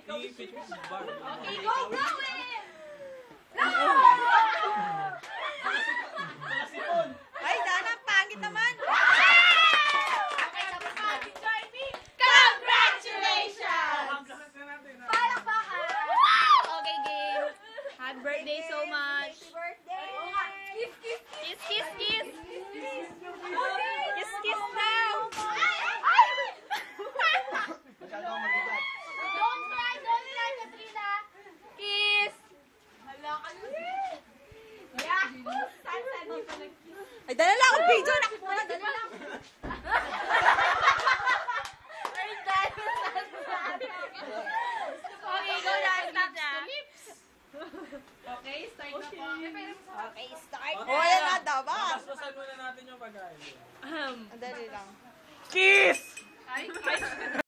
Okay, go, Rowan! Ay, Dana, pangit naman. Okay, tapos na. Join me. Congratulations! Palakpakan! Okay, game. Happy birthday so much. Happy birthday. Kiss, kiss, kiss. Kiss, kiss, kiss. Kiss, kiss now. Don't cry, Katrina. Kiss. Hala ka nun. Yeah. Saan dito nag-kiss? Ay, dala lang ang video. Nakita na, dala lang. Okay, go na. Okay, start na po. Okay, start. Oh, ayan na, dapat. Basbasan muna natin yung pagkain. Dali lang. Kiss! Ay,